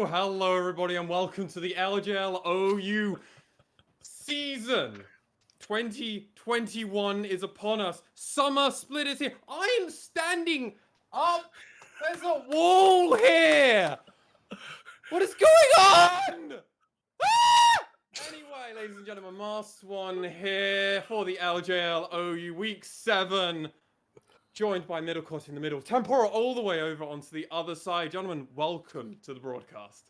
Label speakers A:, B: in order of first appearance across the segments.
A: Hello everybody, and welcome to the LJL OU season 2021 is upon us. Summer split is here. I am standing up. There's a wall here. What is going on? Ah! Anyway, ladies and gentlemen, Masked One here for the LJL OU Week 7. Joined by Middle Court in the middle. Tempora all the way over onto the other side. Gentlemen, welcome to the broadcast.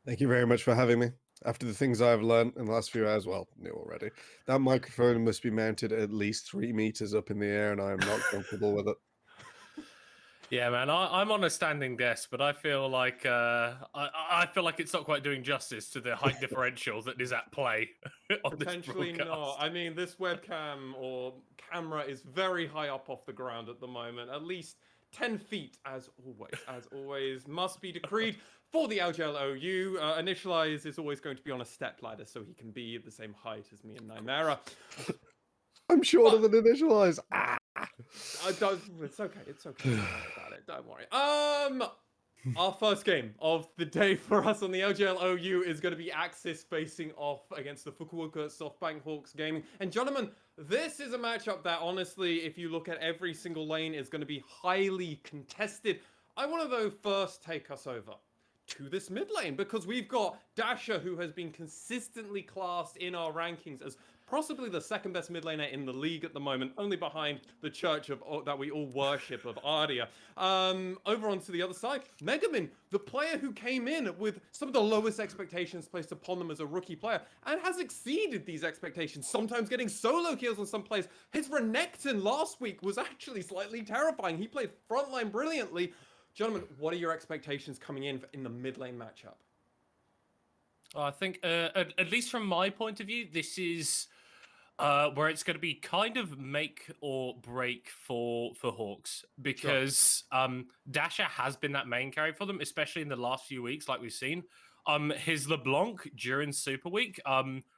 B: Thank you very much for having me. After the things I've learned in the last few hours, well, knew already, that microphone must be mounted at least 3 meters up in the air, and I am not comfortable with it.
C: Yeah, man, I'm on a standing desk, but I feel like I feel like it's not quite doing justice to the height differential that is at play on
A: Potentially
C: this broadcast.
A: not. I mean, this webcam or camera is very high up off the ground at the moment. At least 10 feet, as always, must be decreed for the LJL OU. Initialize is always going to be on a step ladder, so he can be the same height as me and Nymera.
B: I'm shorter than Initialize. Ah!
A: It's okay. It's okay. Don't worry about it. Don't worry. Our first game of the day for us on the LJL OU is going to be Axiz facing off against the Fukuoka Softbank Hawks Gaming. And gentlemen, this is a matchup that honestly, if you look at every single lane, is going to be highly contested. I want to though first take us over to this mid lane, because we've got Dasher, who has been consistently classed in our rankings as possibly the second best mid laner in the league at the moment, only behind the church of that we all worship of Ardia. Over onto the other side, Megamin, the player who came in with some of the lowest expectations placed upon them as a rookie player, and has exceeded these expectations, sometimes getting solo kills on some plays. His Renekton last week was actually slightly terrifying. He played frontline brilliantly. Gentlemen, what are your expectations coming in the mid lane matchup?
C: I think, at least from my point of view, this is where it's going to be kind of make or break for Hawks, because Dasher has been that main carry for them, especially in the last few weeks, like we've seen. His LeBlanc during Super Week,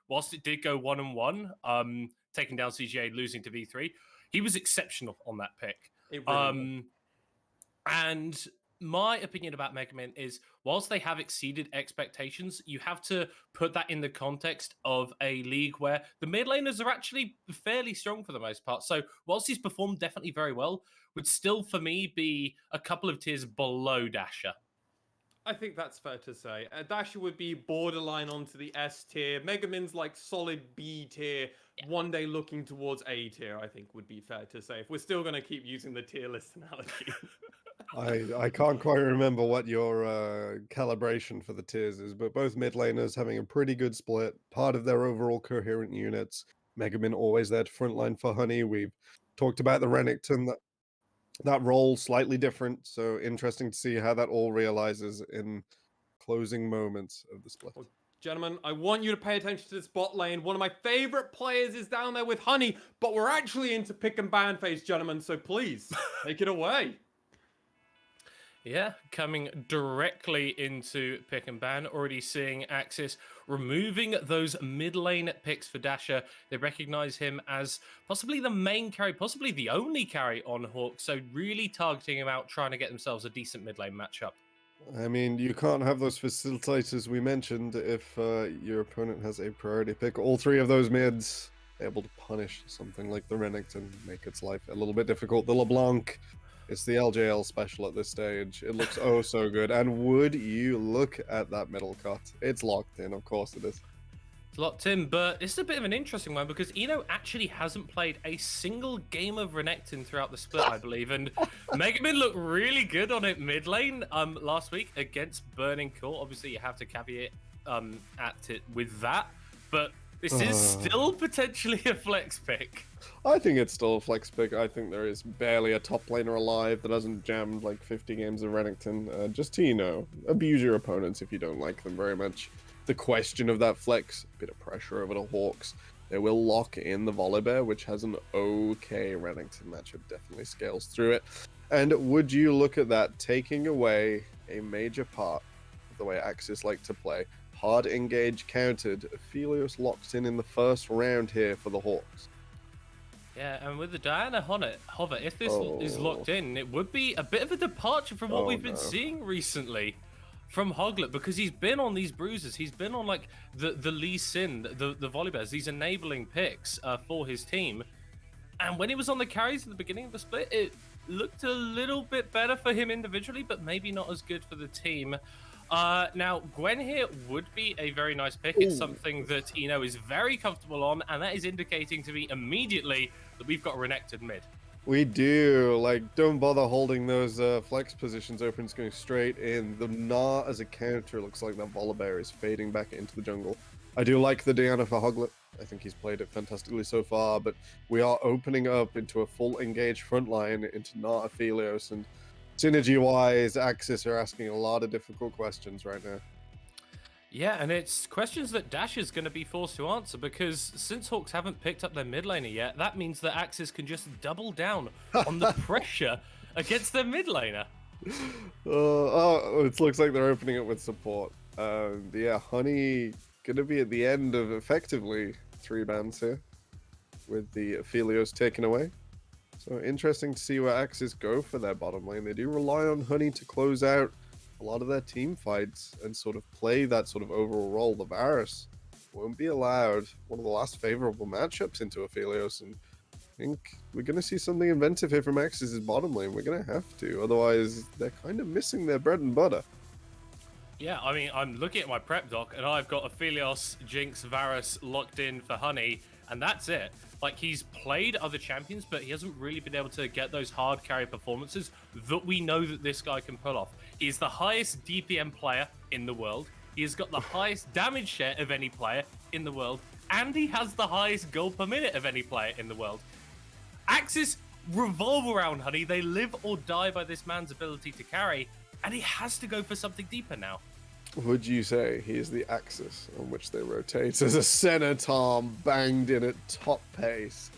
C: whilst it did go 1-1, taking down CGA, losing to V3, he was exceptional on that pick.
A: It really
C: And my opinion about Mega Man is, whilst they have exceeded expectations, you have to put that in the context of a league where the mid laners are actually fairly strong for the most part. So whilst he's performed definitely very well, would still, for me, be a couple of tiers below Dasher.
A: I think that's fair to say. Dasher would be borderline onto the S tier. Megamin's like solid B tier. Yeah. One day looking towards A tier, I think would be fair to say. If we're still going to keep using the tier list analogy.
B: I can't quite remember what your calibration for the tiers is, but both mid laners having a pretty good split, part of their overall coherent units. Megamin always there to frontline for Honey. We've talked about the Renekton, that role slightly different, so interesting to see how that all realizes in closing moments of the split.
A: Well, gentlemen, I want you to pay attention to this bot lane. One of my favorite players is down there with Honey, but we're actually into pick and ban phase, gentlemen, so please take it away.
C: Yeah, coming directly into pick and ban, already seeing Axiz removing those mid lane picks for Dasher. They recognize him as possibly the main carry, possibly the only carry on Hawk, so really targeting him out, trying to get themselves a decent mid lane matchup.
B: I mean, you can't have those facilitators we mentioned if your opponent has a priority pick. All three of those mids able to punish something like the Renekton, make its life a little bit difficult. The LeBlanc, it's the LJL special at this stage. It looks oh so good. And would you look at that middle cut? It's locked in, of course it is.
C: It's locked in, but this is a bit of an interesting one because Eno actually hasn't played a single game of Renekton throughout the split, I believe. And Megamin looked really good on it mid lane last week against Burning Court. Obviously, you have to caveat at it with that, but this is still potentially a flex pick.
B: I think it's still a flex pick. I think there is barely a top laner alive that hasn't jammed like 50 games of Renekton. Just to, you know, abuse your opponents if you don't like them very much. The question of that flex, a bit of pressure over the Hawks. They will lock in the Volibear, which has an okay Renekton matchup, definitely scales through it. And would you look at that, taking away a major part of the way Axiz like to play? Hard engage countered, Aphelios locked in the first round here for the Hawks.
C: Yeah, and with the Diana Hover, if this is locked
B: Oh.
C: in, it would be a bit of a departure from what
B: Oh,
C: we've been
B: no.
C: seeing recently from Hoglet, because he's been on these bruises. He's been on like the Lee Sin, the Volibears, these enabling picks for his team. And when he was on the carries at the beginning of the split, it looked a little bit better for him individually, but maybe not as good for the team. Now, Gwen here would be a very nice pick. It's
B: Ooh.
C: something that Eno is very comfortable on, and that is indicating to me immediately that we've got Renekton mid.
B: We do. Like, don't bother holding those flex positions open. It's going straight in. The Gnar as a counter looks like that Volibear is fading back into the jungle. I do like the Diana for Hoglet. I think he's played it fantastically so far, but we are opening up into a full engaged front line into Gnar Aphelios, and synergy-wise, Axiz are asking a lot of difficult questions right now.
C: Yeah, and it's questions that Dash is going to be forced to answer, because since Hawks haven't picked up their mid laner yet, that means that Axiz can just double down on the pressure against their mid laner.
B: It looks like they're opening it with support. Yeah, Honey gonna be at the end of effectively 3 bans here, with the Aphelios taken away. So interesting to see where Axiz go for their bottom lane. They do rely on Honey to close out a lot of their team fights and sort of play that sort of overall role. The Varus won't be allowed one of the last favorable matchups into Aphelios, and I think we're going to see something inventive here from Axiz's bottom lane. We're going to have to, otherwise they're kind of missing their bread and butter.
C: Yeah, I mean, I'm looking at my prep doc, and I've got Aphelios, Jinx, Varus locked in for Honey, and that's it. Like, he's played other champions, but he hasn't really been able to get those hard carry performances that we know that this guy can pull off. He's the highest DPM player in the world. He has got the highest damage share of any player in the world, and he has the highest gold per minute of any player in the world. Axiz revolve around Honey. They live or die by this man's ability to carry, and he has to go for something deeper now.
B: Would you say he is the axis on which they rotate as a Cenotarm banged in at top pace?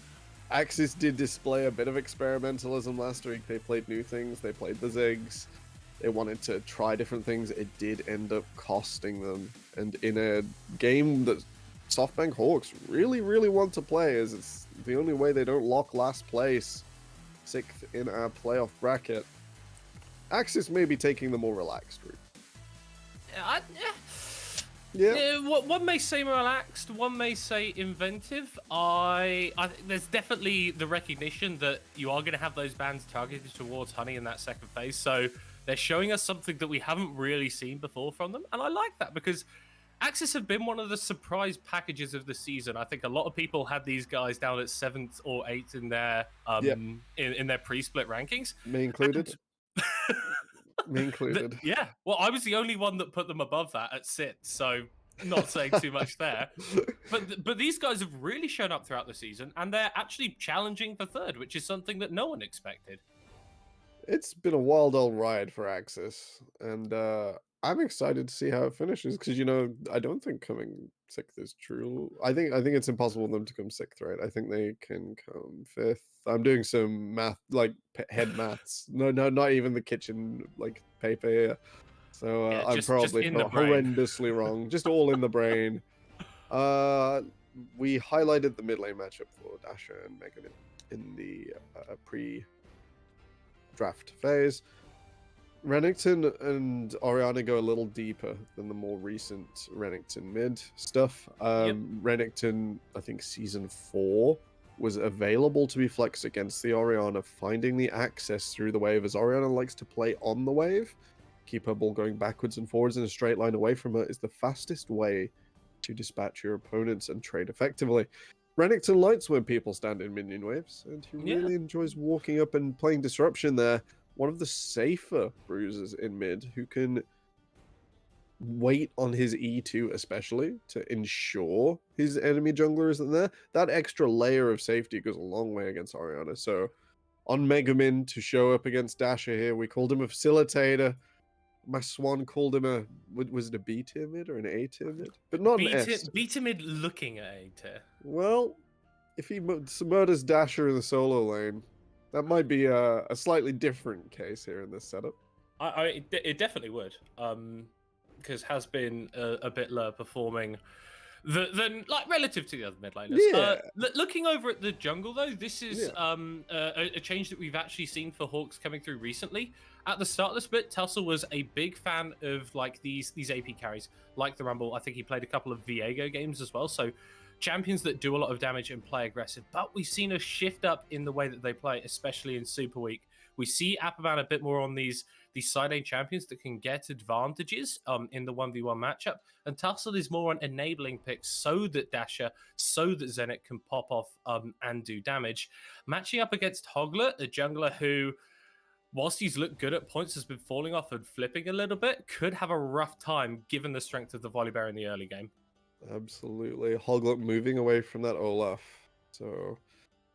B: Axiz did display a bit of experimentalism last week. They played new things. They played the Ziggs. They wanted to try different things. It did end up costing them. And in a game that Softbank Hawks really, really want to play, as it's the only way they don't lock last place, 6th in our playoff bracket, Axiz may be taking the more relaxed route.
C: Yeah. One may say relaxed, one may say inventive. I think there's definitely the recognition that you are going to have those bans targeted towards Honey in that second phase. So they're showing us something that we haven't really seen before from them, and I like that, because Axiz have been one of the surprise packages of the season. I think a lot of people had these guys down at 7th or 8th in their in their pre-split rankings.
B: Me included. Me included.
C: Yeah, well, I was the only one that put them above that at 6th, so not saying too much there. But these guys have really shown up throughout the season, and they're actually challenging for 3rd, which is something that no one expected.
B: It's been a wild old ride for Axis, and I'm excited to see how it finishes, because, you know, I don't think coming 6th is true. I think it's impossible for them to come 6th, right? I think they can come 5th. I'm doing some math, like head maths. No, not even the kitchen like paper here. So
C: Yeah,
B: I'm probably not horrendously wrong. Just all in the brain. We highlighted the mid lane matchup for Dasha and Megan in the pre-draft phase. Renekton and Orianna go a little deeper than the more recent Renekton mid stuff. Renekton, I think season 4, was available to be flexed against the Orianna, finding the access through the wave, as Orianna likes to play on the wave. Keep her ball going backwards and forwards in a straight line away from her is the fastest way to dispatch your opponents and trade effectively. Renekton likes when people stand in minion waves, and he really enjoys walking up and playing disruption there. One of the safer bruisers in mid, who can wait on his E2 especially to ensure his enemy jungler isn't there. That extra layer of safety goes a long way against Orianna. So on Megamin to show up against Dasher here, we called him a facilitator. My Swan called him was it a B tier mid or an A tier mid? But not an S.
C: B tier mid looking at A tier.
B: Well, if he murders Dasher in the solo lane, that might be a slightly different case here in this setup.
C: It definitely would. Because has been a bit lower performing than like relative to the other mid laners.
B: Yeah.
C: Looking over at the jungle though, this is
B: Yeah.
C: a change that we've actually seen for Hawks coming through recently. At the start of this bit, Tussle was a big fan of like these AP carries, like the Rumble. I think he played a couple of Viego games as well. So champions that do a lot of damage and play aggressive. But we've seen a shift up in the way that they play, especially in Super Week. We see Appaman a bit more on these side lane champions that can get advantages in the 1v1 matchup. And Tussle is more on enabling picks so that Dasher, so that Zenit can pop off and do damage. Matching up against Hoglet, a jungler who, whilst he's looked good at points, has been falling off and flipping a little bit, could have a rough time given the strength of the Volibear in the early game.
B: Absolutely. Hoglet moving away from that Olaf. So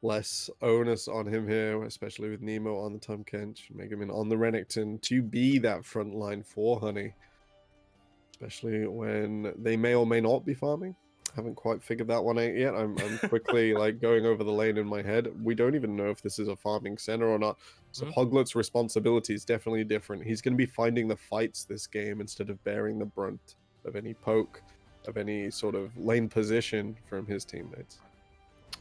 B: less onus on him here, especially with Nemo on the Tom Kench, Megamin on the Renekton to be that front line for Honey. Especially when they may or may not be farming. Haven't quite figured that one out yet. I'm quickly like going over the lane in my head. We don't even know if this is a farming center or not. So Hoglet's responsibility is definitely different. He's going to be finding the fights this game instead of bearing the brunt of any poke, of any sort of lane position from his teammates.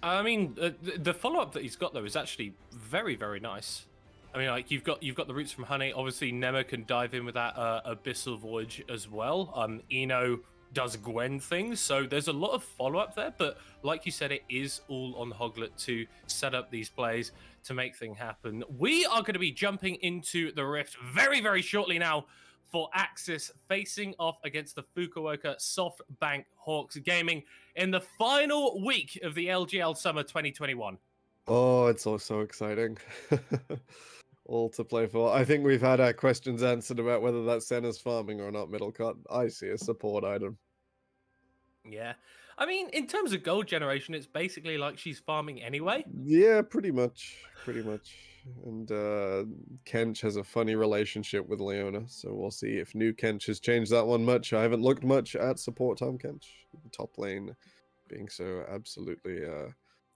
C: I mean, the follow-up that he's got though is actually very, very nice. I mean, like you've got the roots from Honey. Obviously, Nema can dive in with that Abyssal Voyage as well. Eno does Gwen things, so there's a lot of follow-up there. But like you said, it is all on Hoglet to set up these plays to make things happen. We are going to be jumping into the Rift very, very shortly now for Axiz facing off against the Fukuoka Softbank Hawks Gaming in the final week of the LJL Summer 2021.
B: Oh, it's all so exciting. All to play for. I think we've had our questions answered about whether that Senna's farming or not, Middlecott. I see a support item.
C: Yeah. I mean, in terms of gold generation, it's basically like she's farming anyway.
B: Yeah, pretty much. Pretty much. And Kench has a funny relationship with Leona, so we'll see if new Kench has changed that one much. I haven't looked much at support Tom Kench. The top lane being so absolutely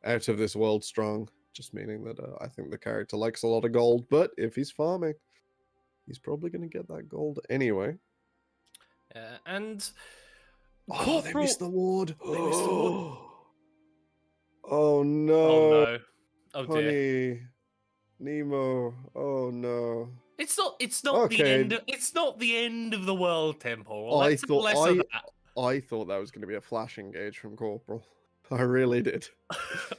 B: out of this world strong. Just meaning that I think the character likes a lot of gold, but if he's farming, he's probably going to get that gold anyway.
C: And
B: oh, they missed the ward.
C: They missed the ward.
B: Oh no!
C: Oh no! Oh dear!
B: Honey, Nemo. Oh no!
C: It's not the end. It's not the end of the world, Temple.
B: I thought that was going to be a flash engage from Corporal. I really did.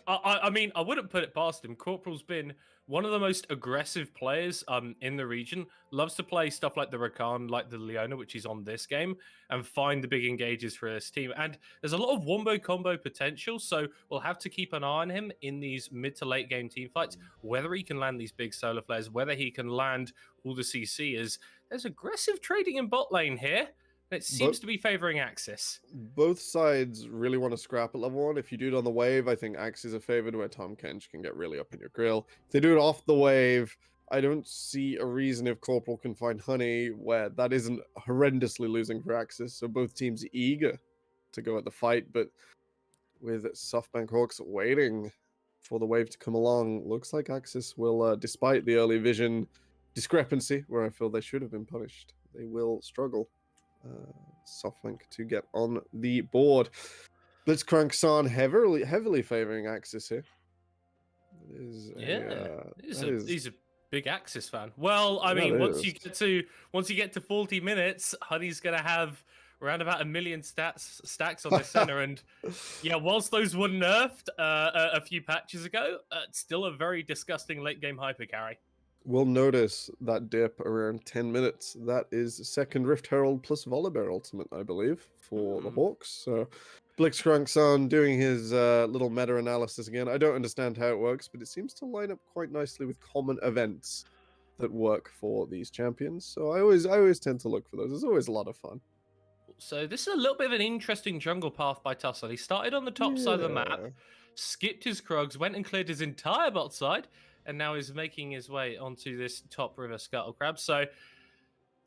C: I mean, I wouldn't put it past him. Corporal's been one of the most aggressive players in the region. Loves to play stuff like the Rakan, like the Leona, which is on this game, and find the big engages for his team. And there's a lot of wombo combo potential, so we'll have to keep an eye on him in these mid to late game team fights, whether he can land these big solar flares, whether he can land all the CC. There's aggressive trading in bot lane here. It seems to be favoring Axiz.
B: Both sides really want to scrap at level 1. If you do it on the wave, I think Axiz are favored, where Tom Kench can get really up in your grill. If they do it off the wave, I don't see a reason if Corporal can find Honey where that isn't horrendously losing for Axiz. So both teams eager to go at the fight, but with Softbank Hawks waiting for the wave to come along, looks like Axiz will, despite the early vision discrepancy, where I feel they should have been punished, they will struggle. Softbank to get on the board. Blitzcrank San heavily favoring Axiz here.
C: He's a big Axiz fan. Well, I mean, once you get to 40 minutes, Honey's gonna have around about 1 million stacks on this center, and yeah, whilst those were nerfed a few patches ago, it's still a very disgusting late game hyper carry.
B: We'll notice that dip around 10 minutes. That is second Rift Herald plus Volibear ultimate, I believe, for the Hawks. So Blitzcrank-san doing his little meta-analysis again. I don't understand how it works, but it seems to line up quite nicely with common events that work for these champions. So I always tend to look for those. It's always a lot of fun.
C: So this is a little bit of an interesting jungle path by Tussle. He started on the top side of the map, skipped his Krugs, went and cleared his entire bot side, and now is making his way onto this top river Scuttle Crab. So I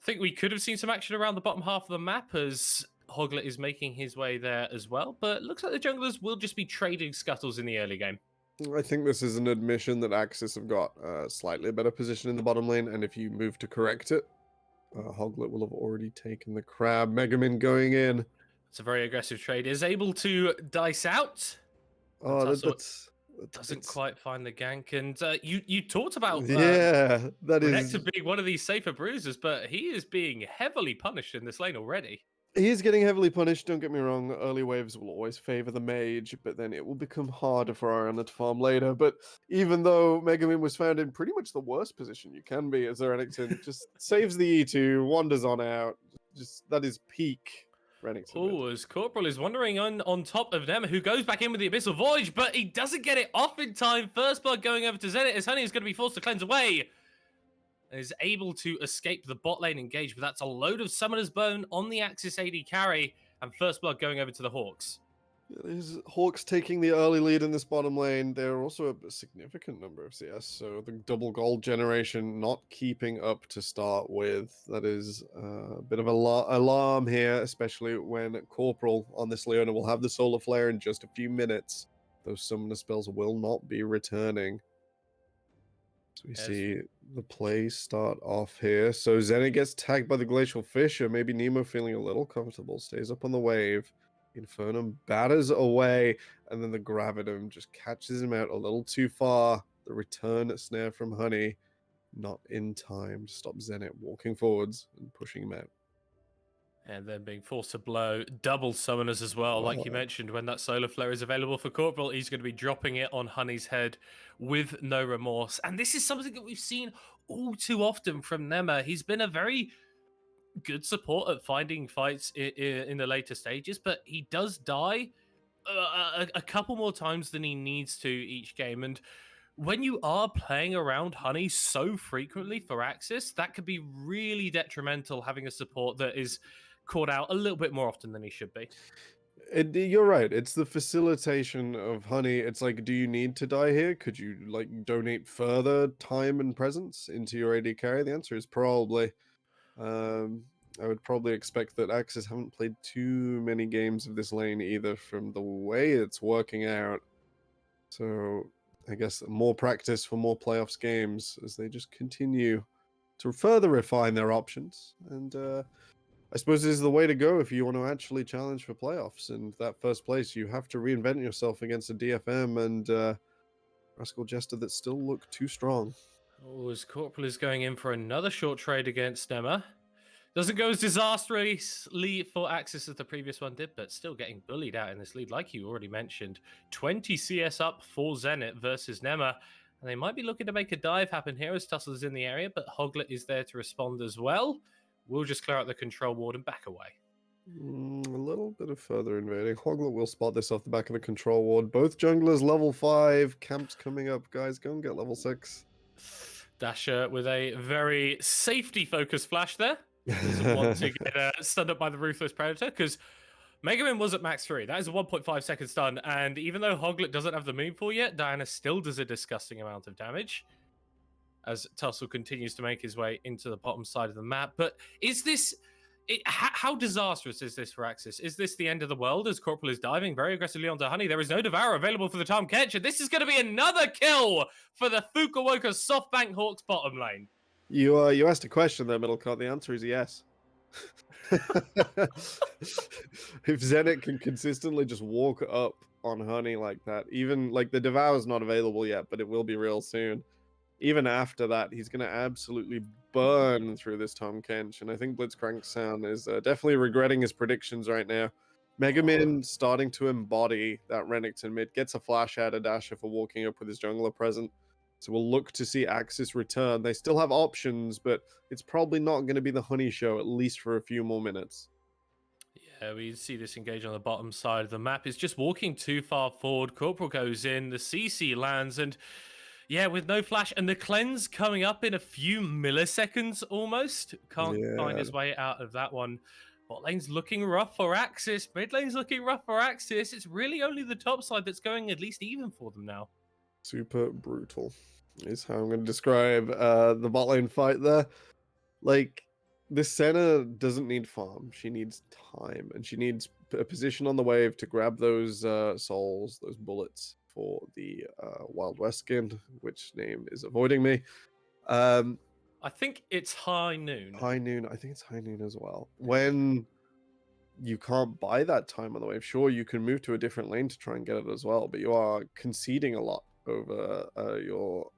C: think we could have seen some action around the bottom half of the map as Hoglet is making his way there as well. But it looks like the junglers will just be trading scuttles in the early game.
B: I think this is an admission that Axiz have got a slightly better position in the bottom lane, and if you move to correct it, Hoglet will have already taken the crab. Megamin going in.
C: It's a very aggressive trade. Is able to dice out.
B: Oh,
C: Doesn't quite find the gank. And you talked about
B: yeah, that is.
C: Renekton being one of these safer bruisers, but he is being heavily punished in this lane already.
B: He is getting heavily punished, don't get me wrong. Early waves will always favor the mage, but then it will become harder for Ariana to farm later. But even though Megamin was found in pretty much the worst position you can be as a Renekton, just saves the E2, wanders on out. Just that is peak Renekton.
C: Oh, as Corporal is wandering on top of them, who goes back in with the Abyssal Voyage, but he doesn't get it off in time. First blood going over to Zenit as Honey is going to be forced to cleanse away. Is able to escape the bot lane engage, but that's a load of Summoner's Bone on the Axiz AD carry, and first blood going over to the Hawks.
B: It is Hawks taking the early lead in this bottom lane. There are also a significant number of CS, so the double gold generation not keeping up to start with. That is a bit of an alarm here, especially when Corporal on this Leona will have the Solar Flare in just a few minutes. Those summoner spells will not be returning. So we see the play start off here. So Zenit gets tagged by the Glacial Fisher. Maybe Nemo feeling a little comfortable. Stays up on the wave. Infernum batters away. And then the Gravitum just catches him out a little too far. The return snare from Honey. Not in time to stop Zenit walking forwards and pushing him out.
C: And then being forced to blow double summoners as well. Like you mentioned, when that solar flare is available for Corporal, he's going to be dropping it on Honey's head with no remorse. And this is something that we've seen all too often from Nema. He's been a very good support at finding fights in the later stages, but he does die a couple more times than he needs to each game. And when you are playing around Honey so frequently for Axiz, that could be really detrimental, having a support that is caught out a little bit more often than he should be.
B: You're right. It's the facilitation of Honey. It's like, do you need to die here? Could you like donate further time and presence into your AD carry? The answer is probably. I would probably expect that Axiz haven't played too many games of this lane either from the way it's working out. So I guess more practice for more playoffs games as they just continue to further refine their options. And I suppose this is the way to go if you want to actually challenge for playoffs. And that first place, you have to reinvent yourself against a DFM and Rascal Jester that still look too strong.
C: Oh, as Corporal is going in for another short trade against Nema. Doesn't go as disastrously for Axiz as the previous one did, but still getting bullied out in this lead, like you already mentioned. 20 CS up for Zenit versus Nema. And they might be looking to make a dive happen here as Tussle is in the area, but Hoglet is there to respond as well. We'll just clear out the control ward and back away.
B: A little bit of further invading. Hoglet will spot this off the back of the control ward. Both junglers level 5. Camps coming up. Guys, go and get level 6.
C: Dasher with a very safety-focused flash there. Doesn't want to get stunned up by the Ruthless Predator, because Megamin was at max 3. That is a 1.5 second stun, and even though Hoglet doesn't have the Moonfall yet, Diana still does a disgusting amount of damage as Tussle continues to make his way into the bottom side of the map. But is this... how disastrous is this for Axiz? Is this the end of the world as Corporal is diving very aggressively onto Honey? There is no Devourer available for the Tom Catcher. This is going to be another kill for the Fukuoka Softbank Hawks bottom lane.
B: You asked a question there, Middlecott. The answer is yes. If Zenit can consistently just walk up on Honey like that, even like the Devour's not available yet, but it will be real soon. Even after that, he's going to absolutely burn through this Tom Kench. And I think Blitzcrank Sound is definitely regretting his predictions right now. Megamin starting to embody that Renekton mid. Gets a flash out of Dasher for walking up with his jungler present. So we'll look to see Axiz return. They still have options, but it's probably not going to be the Honey show, at least for a few more minutes.
C: Yeah, we see this engage on the bottom side of the map. It's just walking too far forward. Corporal goes in, the CC lands, and... yeah, with no flash and the cleanse coming up in a few milliseconds almost. Can't find his way out of that one. Bot lane's looking rough for Axiz. Mid lane's looking rough for Axiz. It's really only the top side that's going at least even for them now.
B: Super brutal is how I'm going to describe the bot lane fight there. Like, this Senna doesn't need farm. She needs time. And she needs a position on the wave to grab those souls, those bullets, for the Wild West skin, which name is avoiding me.
C: I think it's High Noon.
B: High Noon. I think it's High Noon as well. When you can't buy that time on the wave. Sure, you can move to a different lane to try and get it as well, but you are conceding a lot over your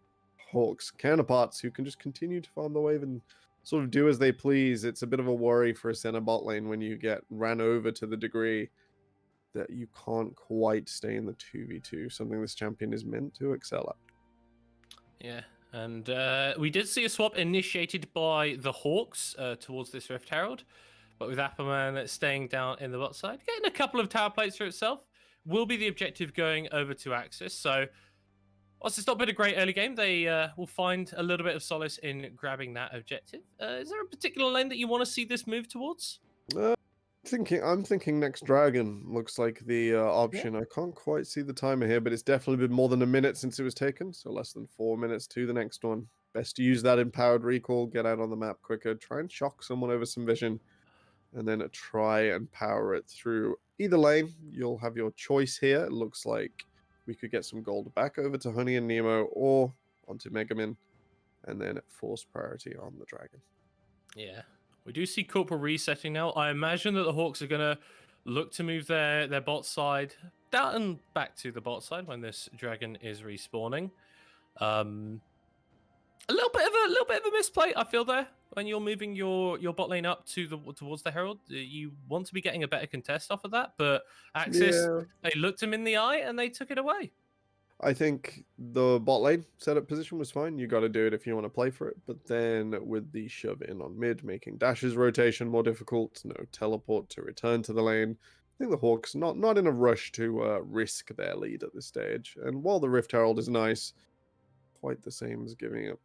B: Hawks counterparts who can just continue to farm the wave and sort of do as they please. It's a bit of a worry for a center bot lane when you get ran over to the degree that you can't quite stay in the 2v2, something this champion is meant to excel at.
C: Yeah, and we did see a swap initiated by the Hawks towards this Rift Herald, but with Appleman staying down in the bot side, getting a couple of tower plates for itself, will be the objective going over to Axiz. So, whilst it's not been a great early game, they will find a little bit of solace in grabbing that objective. Is there a particular lane that you want to see this move towards?
B: I'm thinking next dragon looks like the option. I can't quite see the timer here, but it's definitely been more than a minute since it was taken, so less than 4 minutes to the next one. Best to use that empowered recall, get out on the map quicker, try and shock someone over some vision, and then try and power it through either lane. You'll have your choice here. It looks like we could get some gold back over to Honey and Nemo or onto Megamin, and then force priority on the dragon.
C: Yeah. We do see Corporal resetting now. I imagine that the Hawks are going to look to move their bot side down and back to the bot side when this dragon is respawning. A little bit of a misplay, I feel, there when you're moving your bot lane up towards the Herald. You want to be getting a better contest off of that, but Axiz, they looked him in the eye and they took it away.
B: I think the bot lane setup position was fine. You got to do it if you want to play for it. But then with the shove in on mid, making Dash's rotation more difficult, no teleport to return to the lane. I think the Hawks not in a rush to risk their lead at this stage. And while the Rift Herald is nice, quite the same as giving up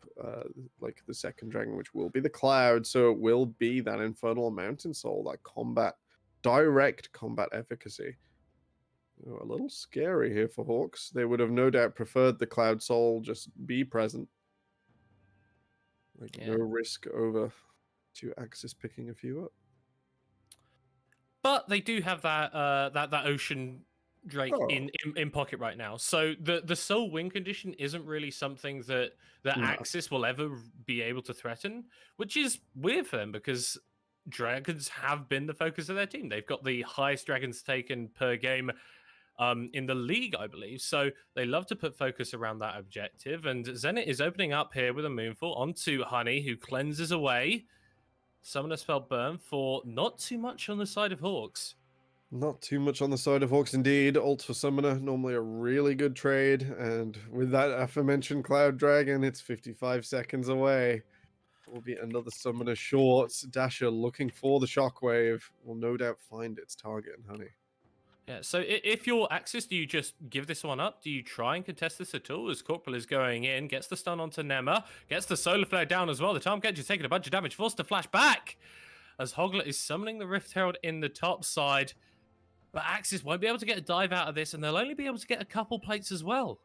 B: like the second dragon, which will be the Cloud. So it will be that Infernal Mountain Soul, that direct combat efficacy. A little scary here for Hawks. They would have no doubt preferred the Cloud Soul just be present. No risk over to Axiz picking a few up.
C: But they do have that Ocean Drake in pocket right now. So the Soul win condition isn't really something that Axiz will ever be able to threaten, which is weird for them because dragons have been the focus of their team. They've got the highest dragons taken per game in the league, I believe. So they love to put focus around that objective. And Zenit is opening up here with a Moonfall onto Honey, who cleanses away. Summoner spell burn for not too much on the side of Hawks.
B: Not too much on the side of Hawks indeed. Ult for Summoner, normally a really good trade. And with that aforementioned Cloud Dragon, it's 55 seconds away. Will be another Summoner short. Dasher looking for the Shockwave. Will no doubt find its target in Honey.
C: Yeah, so if you're Axiz, do you just give this one up? Do you try and contest this at all? As Corporal is going in, gets the stun onto Nema, gets the Solar Flare down as well. The Time Catch is taking a bunch of damage, forced to flash back as Hoglet is summoning the Rift Herald in the top side. But Axiz won't be able to get a dive out of this, and they'll only be able to get a couple plates as well.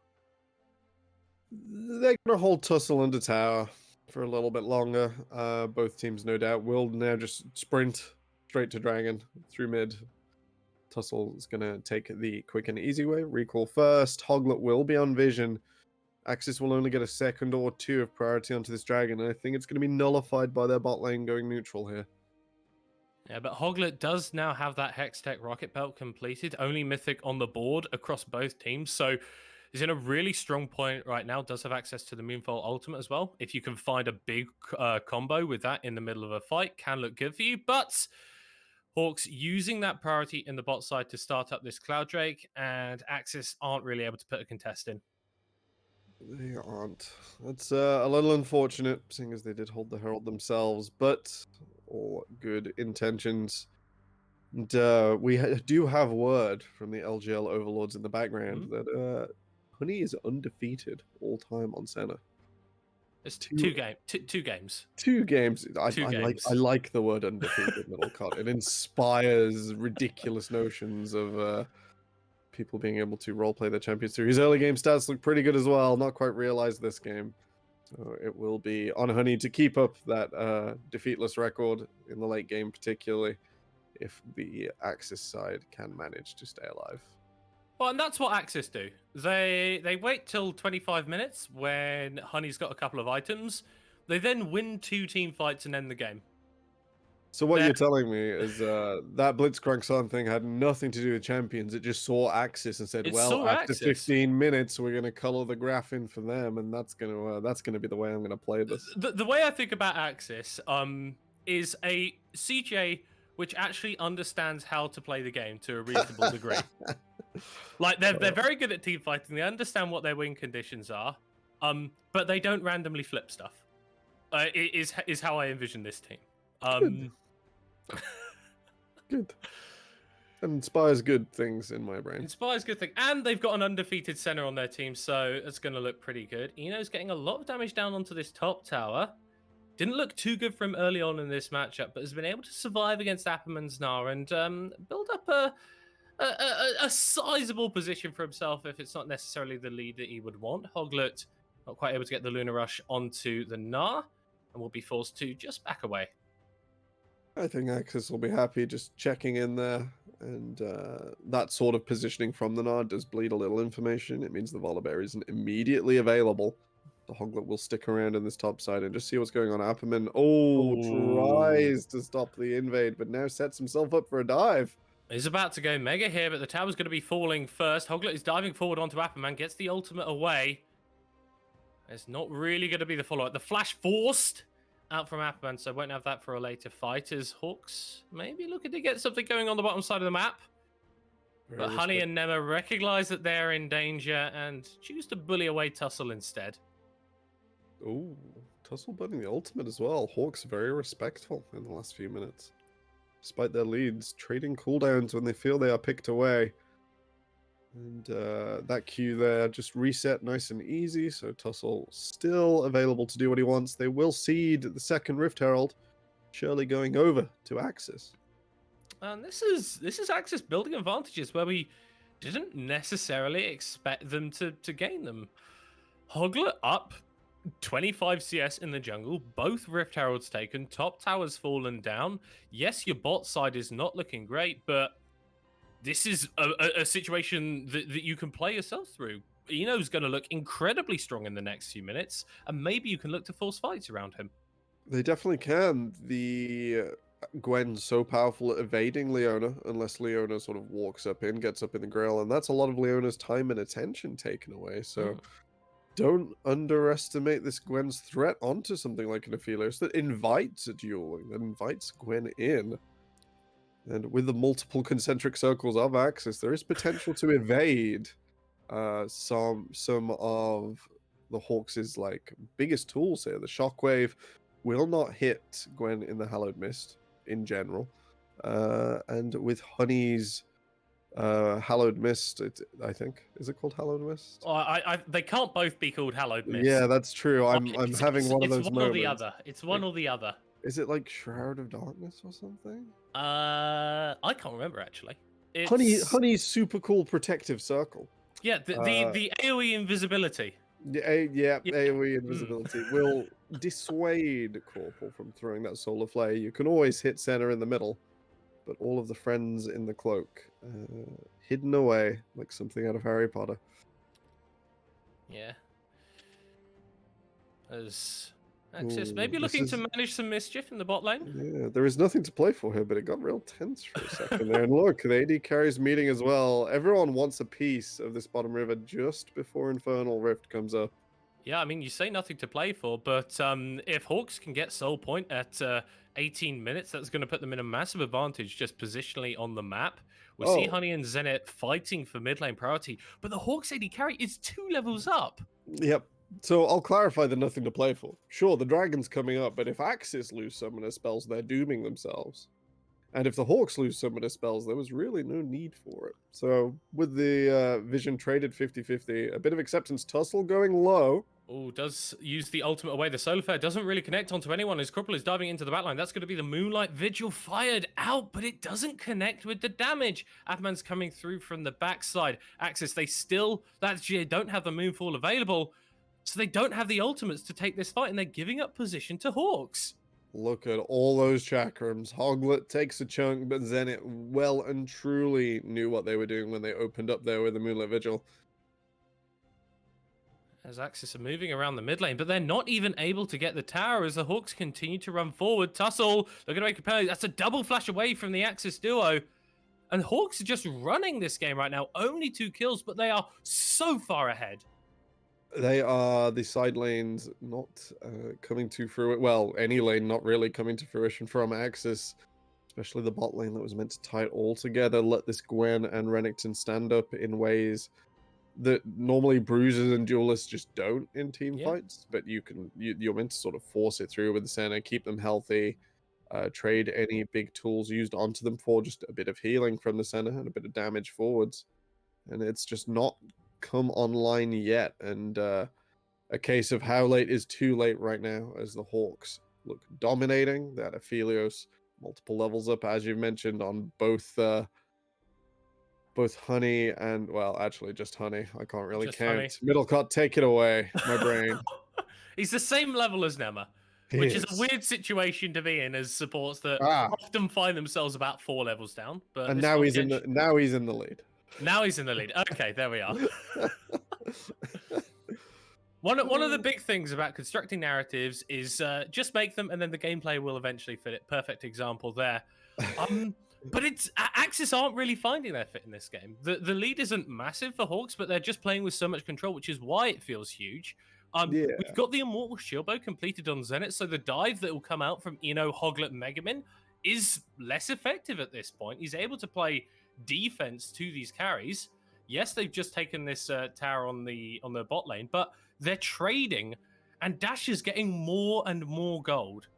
B: They're going to hold Tussle under tower for a little bit longer. Both teams, no doubt, will now just sprint straight to Dragon through mid. Tussle is going to take the quick and easy way. Recall first. Hoglet will be on vision. Axiz will only get a second or two of priority onto this dragon. And I think it's going to be nullified by their bot lane going neutral here.
C: Yeah, but Hoglet does now have that Hextech Rocket Belt completed. Only Mythic on the board across both teams. So he's in a really strong point right now. Does have access to the Moonfall Ultimate as well. If you can find a big combo with that in the middle of a fight, can look good for you. But Hawks using that priority in the bot side to start up this Cloud Drake, and Axiz aren't really able to put a contest in.
B: They aren't. That's a little unfortunate, seeing as they did hold the Herald themselves, but all good intentions. And we do have word from the LJL overlords in the background that Honey is undefeated all time on Senna.
C: It's two games.
B: Two games.
C: games.
B: I like the word undefeated, Middlecott. It inspires ridiculous notions of people being able to roleplay their champions through. His early game stats look pretty good as well. Not quite realized this game. So it will be on Honey to keep up that defeatless record in the late game, particularly if the Axiz side can manage to stay alive.
C: Well, and that's what Axiz do. They wait till 25 minutes when Honey's got a couple of items. They then win 2 team fights and end the game.
B: So what
C: They're-
B: you're telling me is that Blitzcrank Sun thing had nothing to do with champions. It just saw Axis and said,
C: It
B: "Well,
C: saw
B: after
C: Axis.
B: 15 minutes, we're gonna color the graph in for them, and that's gonna be the way I'm gonna play this."
C: The way I think about Axis is a CJ which actually understands how to play the game to a reasonable degree. Like they're very good at team fighting. They understand what their win conditions are, but they don't randomly flip stuff. It is how I envision this team.
B: Good. And inspires good things in my brain.
C: Inspires good thing, and they've got an undefeated center on their team, so it's going to look pretty good. Eno's getting a lot of damage down onto this top tower. Didn't look too good for him early on in this matchup, but has been able to survive against Apperman's Gnar and build up a sizable position for himself if it's not necessarily the lead that he would want. Hoglet not quite able to get the Lunar Rush onto the Gnar and will be forced to just back away.
B: I think Axis will be happy just checking in there, and that sort of positioning from the Nard does bleed a little information. It means the Volibear isn't immediately available. The Hoglet will stick around in this top side and just see what's going on. Apperman, tries to stop the invade, but now sets himself up for a dive.
C: He's about to go mega here, but the tower's going to be falling first. Hoglet is diving forward onto Apperman, gets the ultimate away. It's not really going to be the follow-up. The flash forced out from Apperman, so won't have that for a later fight as Hawks maybe looking to get something going on the bottom side of the map. But Honey and Nema recognize that they're in danger and choose to bully away Tussle instead.
B: Ooh, Tussle butting the ultimate as well. Hawks very respectful in the last few minutes. Despite their leads, trading cooldowns when they feel they are picked away. And that Q there just reset nice and easy, so Tussle still available to do what he wants. They will seed the second Rift Herald, surely going over to Axis.
C: And this is Axis building advantages where we didn't necessarily expect them to gain them. Hoglet up 25 CS in the jungle, both Rift Heralds taken, top tower's fallen down. Yes, your bot side is not looking great, but this is a situation that you can play yourself through. Eno's going to look incredibly strong in the next few minutes, and maybe you can look to force fights around him.
B: They definitely can. The Gwen's so powerful at evading Leona, unless Leona sort of walks up in, gets up in the grill, and that's a lot of Leona's time and attention taken away, so... Don't underestimate this Gwen's threat onto something like an Aphelios that invites a dueling, that invites Gwen in. And with the multiple concentric circles of Axis, there is potential to evade some of the Hawks' like biggest tools here. The Shockwave will not hit Gwen in the Hallowed Mist in general. And with Honey's Hallowed Mist, I think, is it called Hallowed Mist?
C: Oh, they can't both be called Hallowed Mist.
B: Yeah, that's true. I'm
C: It's
B: having one of those
C: It's one
B: moments.
C: or the other. It's one or the other.
B: Is it like Shroud of Darkness or something?
C: I can't remember actually.
B: Honey's super cool protective circle.
C: Yeah, the AoE invisibility.
B: Yeah, AoE invisibility will dissuade Corporal from throwing that solar flare. You can always hit center in the middle, but all of the friends in the cloak hidden away like something out of Harry Potter.
C: Yeah. As Axis maybe looking to manage some mischief in the bot lane.
B: Yeah, there is nothing to play for here, but it got real tense for a second there. And look, the AD carries meeting as well. Everyone wants a piece of this bottom river just before Infernal Rift comes up.
C: Yeah, I mean, you say nothing to play for, but if Hawks can get Soul Point at 18 minutes, that's going to put them in a massive advantage just positionally on the map. We'll see Honey and Zenit fighting for mid lane priority, but the Hawks AD carry is 2 levels up.
B: Yep. So I'll clarify the nothing to play for. Sure, the Dragon's coming up, but if Axis lose summoner spells, they're dooming themselves. And if the Hawks lose summoner spells, there was really no need for it. So with the vision traded 50-50, a bit of acceptance. Tussle going low.
C: Oh, does use the ultimate away. The Solar Flare doesn't really connect onto anyone as Crupple is diving into the backline. That's going to be the Moonlight Vigil fired out, but it doesn't connect with the damage. Apman's coming through from the backside. Axis, they still, don't have the Moonfall available, so they don't have the ultimates to take this fight, and they're giving up position to Hawks.
B: Look at all those chakrams. Hoglet takes a chunk, but Zenit well and truly knew what they were doing when they opened up there with the Moonlight Vigil.
C: As Axiz are moving around the mid lane, but they're not even able to get the tower as the Hawks continue to run forward. Tussle looking to make a penalty. That's a double flash away from the Axiz duo. And Hawks are just running this game right now. Only 2 kills, but they are so far ahead.
B: They are the side lanes not coming to fruition. Well, any lane not really coming to fruition from Axiz, especially the bot lane that was meant to tie it all together. Let this Gwen and Renekton stand up in ways that normally bruisers and duelists just don't in team fights. But you're meant to sort of force it through with the center, keep them healthy, trade any big tools used onto them for just a bit of healing from the center and a bit of damage forwards. And it's just not come online yet. And a case of how late is too late right now as the Hawks look dominating. That Aphelios multiple levels up, as you mentioned, on both Honey and, well, actually just Honey. I can't really
C: Just
B: count.
C: Honey.
B: Middlecott, take it away. My brain.
C: He's the same level as Nema, which is a weird situation to be in as supports that often find themselves about 4 levels down. But
B: And now he's in the lead.
C: Now he's in the lead. Okay, there we are. One of the big things about constructing narratives is just make them, and then the gameplay will eventually fit it. Perfect example there. But it's Axiz aren't really finding their fit in this game. The lead isn't massive for Hawks, but they're just playing with so much control, which is why it feels huge. We've got the Immortal Shieldbow completed on Zenith, so the dive that will come out from Eno, Hoglet, Megamin is less effective at this point. He's able to play defense to these carries. Yes, they've just taken this tower on the bot lane, but they're trading, and Dash is getting more and more gold.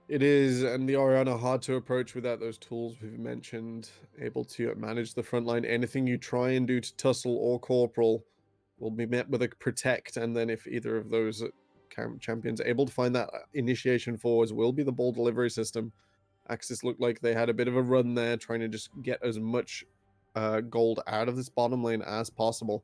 B: It is, and the Orianna hard to approach without those tools we've mentioned. Able to manage the front line. Anything you try and do to Tussle or Corporal will be met with a protect, and then if either of those champions are able to find that initiation forwards, will be the ball delivery system. Axiz looked like they had a bit of a run there, trying to just get as much gold out of this bottom lane as possible.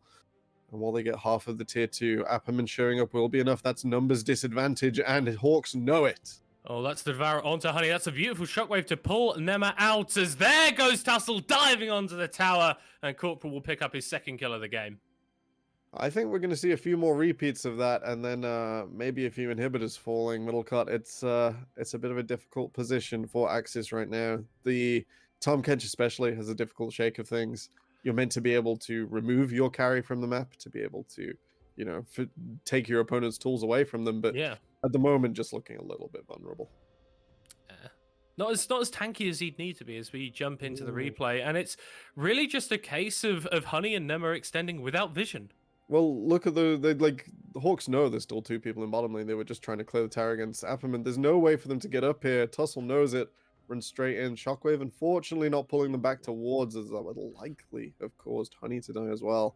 B: And while they get half of the tier 2, Apperman showing up will be enough. That's numbers disadvantage, and Hawks know it.
C: Oh, that's the Devour onto Honey. That's a beautiful shockwave to pull Nema out, as there goes Tussle diving onto the tower, and Corporal will pick up his 2nd kill of the game.
B: I think we're going to see a few more repeats of that, and then maybe a few inhibitors falling. Middlecott, it's a bit of a difficult position for Axiz right now. The Tom Kench especially has a difficult shake of things. You're meant to be able to remove your carry from the map, to be able to, take your opponent's tools away from them, but at the moment, just looking a little bit vulnerable.
C: Not as tanky as he'd need to be as we jump into the replay, and it's really just a case of Honey and Nema extending without vision.
B: Well, look at the Hawks know there's still 2 people in bottom lane. They were just trying to clear the tower against Apperman. There's no way for them to get up here. Tussle knows it. Run straight in. Shockwave, unfortunately, not pulling them back towards, as that would likely have caused Honey to die as well.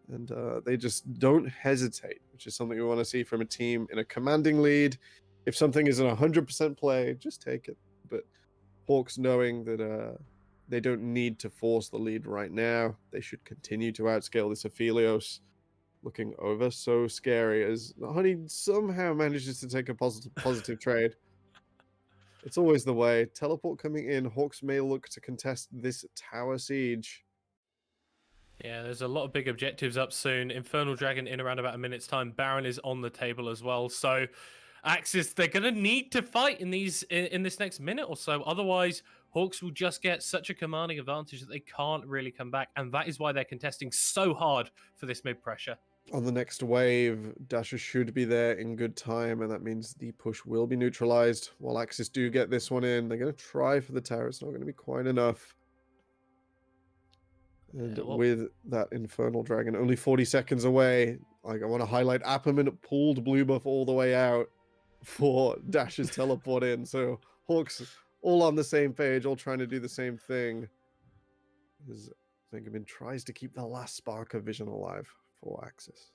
B: And they just don't hesitate, which is something we want to see from a team in a commanding lead. If something isn't 100% play, just take it. But Hawks knowing that they don't need to force the lead right now. They should continue to outscale this Aphelios. Looking over so scary as Honey somehow manages to take a positive trade. It's always the way. Teleport coming in. Hawks may look to contest this tower siege.
C: Yeah, there's a lot of big objectives up soon. Infernal Dragon in around about a minute's time. Baron is on the table as well. So Axiz, they're going to need to fight in this next minute or so. Otherwise, Hawks will just get such a commanding advantage that they can't really come back. And that is why they're contesting so hard for this mid pressure.
B: On the next wave, Dasher should be there in good time, and that means the push will be neutralized. While Axiz do get this one in, they're going to try for the tower. It's not going to be quite enough. And with that Infernal Dragon only 40 seconds away, I want to highlight Apperman pulled blue buff all the way out for Dash's teleport in. So Hawks all on the same page, all trying to do the same thing. As Megamin tries to keep the last spark of vision alive for Axiz.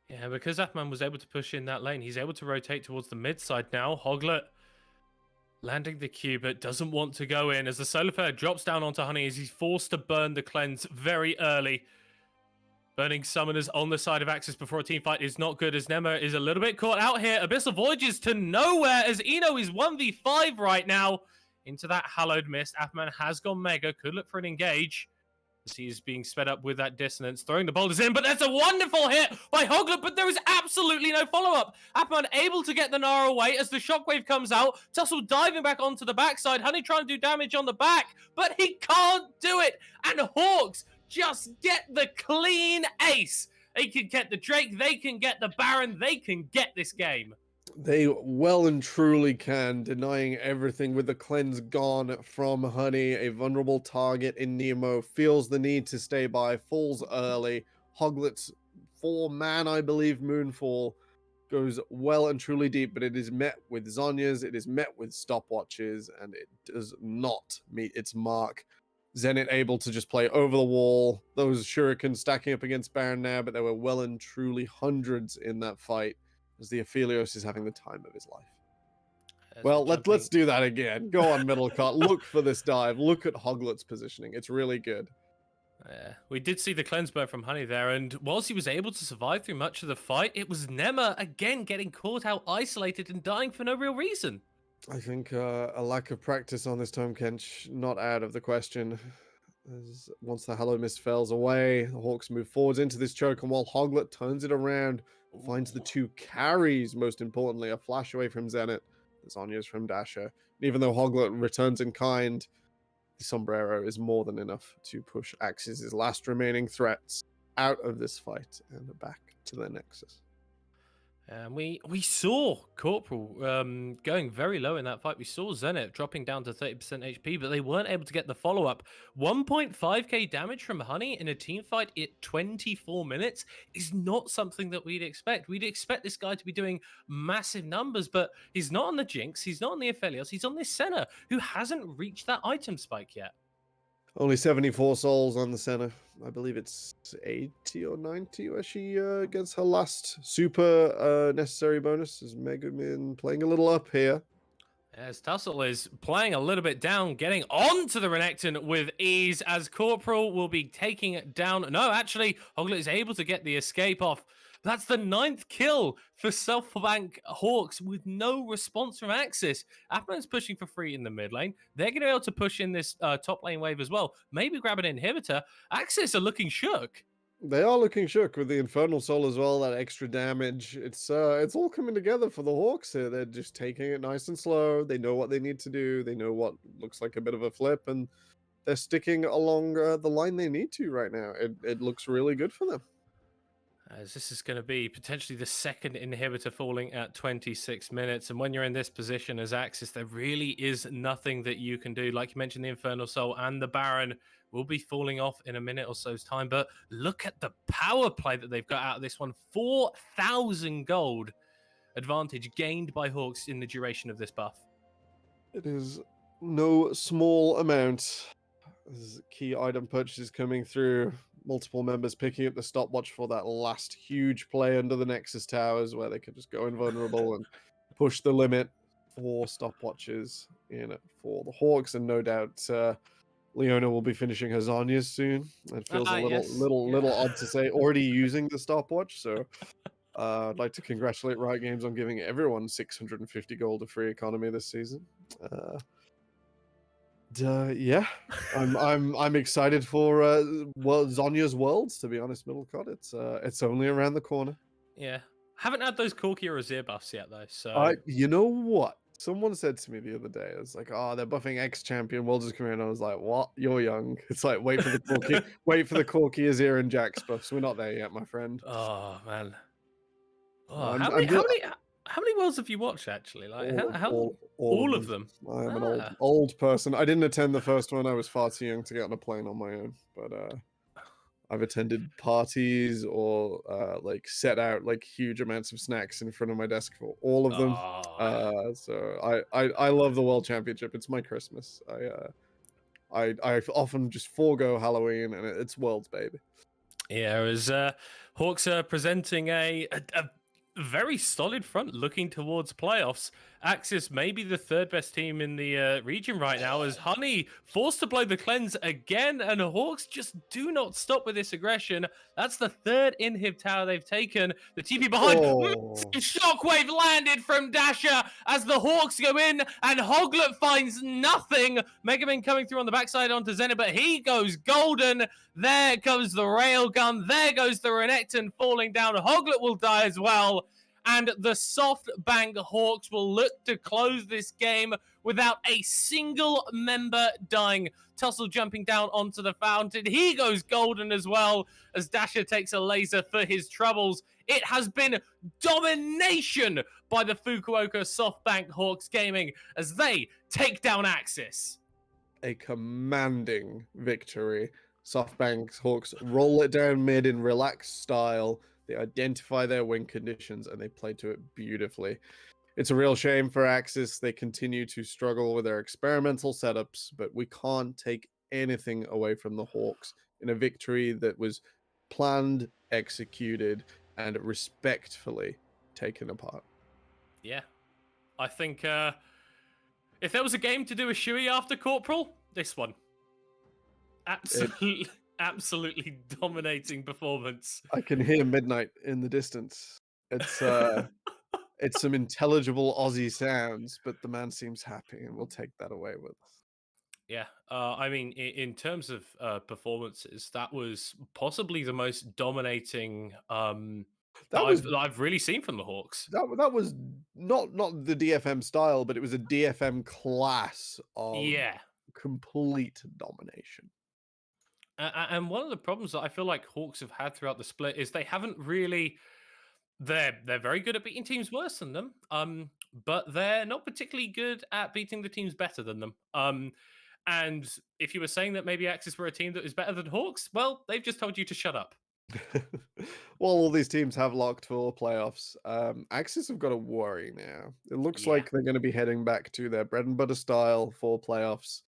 C: Yeah, because Apperman was able to push in that lane, he's able to rotate towards the mid side now. Hoglet landing the Q, but doesn't want to go in as the Solar Flare drops down onto Honey as he's forced to burn the cleanse very early. Burning summoners on the side of Axiz before a team fight is not good, as Nema is a little bit caught out here. Abyssal Voyages to nowhere as Eno is 1v5 right now into that Hallowed Mist. Apperman has gone Mega, could look for an engage. He's being sped up with that dissonance, throwing the boulders in, but that's a wonderful hit by Hoglet, but there is absolutely no follow-up. Appman able to get the Nara away as the shockwave comes out. Tussle diving back onto the backside. Honey trying to do damage on the back, but he can't do it. And Hawks just get the clean ace. They can get the Drake, they can get the Baron, they can get this game.
B: They well and truly can, denying everything with the cleanse gone from Honey. A vulnerable target in Nemo feels the need to stay by, falls early. Hoglet's 4-man, I believe, Moonfall goes well and truly deep, but it is met with Zhonya's, it is met with stopwatches, and it does not meet its mark. Zenit able to just play over the wall. Those shurikens stacking up against Baron now, but there were well and truly hundreds in that fight, as the Aphelios is having the time of his life. Well, let's do that again. Go on, Middlecott. Look for this dive. Look at Hoglet's positioning. It's really good.
C: Yeah, we did see the cleanse burn from Honey there, and whilst he was able to survive through much of the fight, it was Nema again getting caught out, isolated, and dying for no real reason.
B: I think a lack of practice on this Tom Kench, not out of the question. As once the Hallow Mist falls away, the Hawks move forwards into this choke, and while Hoglet turns it around, finds the 2 carries, most importantly, a flash away from Zenit, the Zhonya's from Dasher. And even though Hoglet returns in kind, the Sombrero is more than enough to push Axiz's last remaining threats out of this fight and back to their Nexus.
C: And we saw Corporal going very low in that fight. We saw Zenit dropping down to 30% HP, but they weren't able to get the follow-up. 1.5k damage from Honey in a team fight at 24 minutes is not something that we'd expect. We'd expect this guy to be doing massive numbers, but he's not on the Jinx, he's not on the Aphelios, he's on this Senna, who hasn't reached that item spike yet.
B: Only 74 souls on the center. I believe it's 80 or 90 where she gets her last super necessary bonus. Is Megumin playing a little up here?
C: As Tussle is playing a little bit down, getting onto the Renekton with ease, as Corporal will be taking it down. No, actually, Hoglet is able to get the escape off. That's the 9th kill for Softbank Hawks with no response from Axiz. Appman's pushing for free in the mid lane. They're going to be able to push in this top lane wave as well. Maybe grab an inhibitor. Axiz are looking shook.
B: They are looking shook with the Infernal Soul as well, that extra damage. It's all coming together for the Hawks here. They're just taking it nice and slow. They know what they need to do. They know what looks like a bit of a flip, and they're sticking along the line they need to right now. It looks really good for them.
C: As this is going to be potentially the 2nd inhibitor falling at 26 minutes. And when you're in this position as Axiz, there really is nothing that you can do. Like you mentioned, the Infernal Soul and the Baron will be falling off in a minute or so's time. But look at the power play that they've got out of this one. 4,000 gold advantage gained by Hawks in the duration of this buff.
B: It is no small amount. There's key item purchases coming through. Multiple members picking up the stopwatch for that last huge play under the Nexus towers where they could just go invulnerable and push the limit. 4 stopwatches in for the Hawks, and no doubt Leona will be finishing her Zhonya's soon. It feels a little odd to say already using the stopwatch, so I'd like to congratulate Riot Games on giving everyone 650 gold of free economy this season. Yeah, I'm excited for Zhonya's Worlds, to be honest, Middlecott. It's only around the corner.
C: Yeah, haven't had those Corki or Azir buffs yet though. So
B: you know what? Someone said to me the other day, it's like, oh, they're buffing X champion, Worlds is coming in. I was like, what? You're young. It's like wait for the Corki, wait for the Corki, Azir, and Jax buffs. We're not there yet, my friend.
C: Oh man. Oh, how many worlds have you watched actually? Like all of them.
B: I am an old person. I didn't attend the first one. I was far too young to get on a plane on my own. But I've attended parties or like set out like huge amounts of snacks in front of my desk for all of them. So I love the World Championship. It's my Christmas. I often just forego Halloween and it's Worlds, baby.
C: Yeah, as Hawks are presenting a very solid front looking towards playoffs, Axiz may be the third best team in the region right now, as Honey forced to blow the cleanse again, and Hawks just do not stop with this aggression. That's the third inhib tower they've taken. The TP behind, shockwave landed from Dasher as the Hawks go in, and Hoglet finds nothing. Megaman coming through on the backside onto Zenit, but he goes golden. There comes the railgun. There goes the Renekton falling down. Hoglet will die as well. And the Softbank Hawks will look to close this game without a single member dying. Tussle jumping down onto the fountain. He goes golden as well as Dasher takes a laser for his troubles. It has been domination by the Fukuoka Softbank Hawks Gaming as they take down Axiz.
B: A commanding victory. Softbank's Hawks roll it down mid in relaxed style. They identify their win conditions and they play to it beautifully. It's a real shame for Axiz. They continue to struggle with their experimental setups, but we can't take anything away from the Hawks in a victory that was planned, executed, and respectfully taken apart.
C: Yeah. I think if there was a game to do a shoey after Corporal, this one. Absolutely dominating performance.
B: I can hear Midnight in the distance. It's it's some intelligible Aussie sounds, but the man seems happy, and we'll take that away with us.
C: Yeah, I mean, in terms of performances, that was possibly the most dominating that I've really seen from the Hawks.
B: That was not the DFM style, but it was a DFM class of complete domination.
C: And one of the problems that I feel like Hawks have had throughout the split is they haven't really. They're very good at beating teams worse than them, but they're not particularly good at beating the teams better than them. And if you were saying that maybe Axiz were a team that is better than Hawks, well, they've just told you to shut up.
B: Well, all these teams have locked for playoffs. Axiz have got to worry now. It looks like they're going to be heading back to their bread and butter style for playoffs,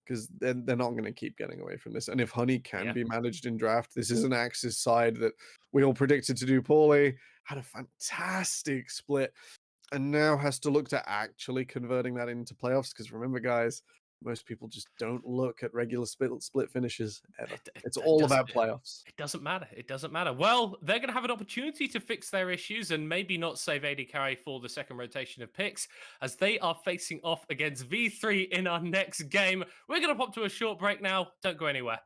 B: because they're not going to keep getting away from this. And if Honey can be managed in draft, this is an Axiz side that we all predicted to do poorly, had a fantastic split, and now has to look to actually converting that into playoffs. Because remember, guys, most people just don't look at regular split finishes ever. It's all about playoffs.
C: It doesn't matter. It doesn't matter. Well, they're going to have an opportunity to fix their issues and maybe not save AD carry for the second rotation of picks, as they are facing off against V3 in our next game. We're going to pop to a short break now. Don't go anywhere.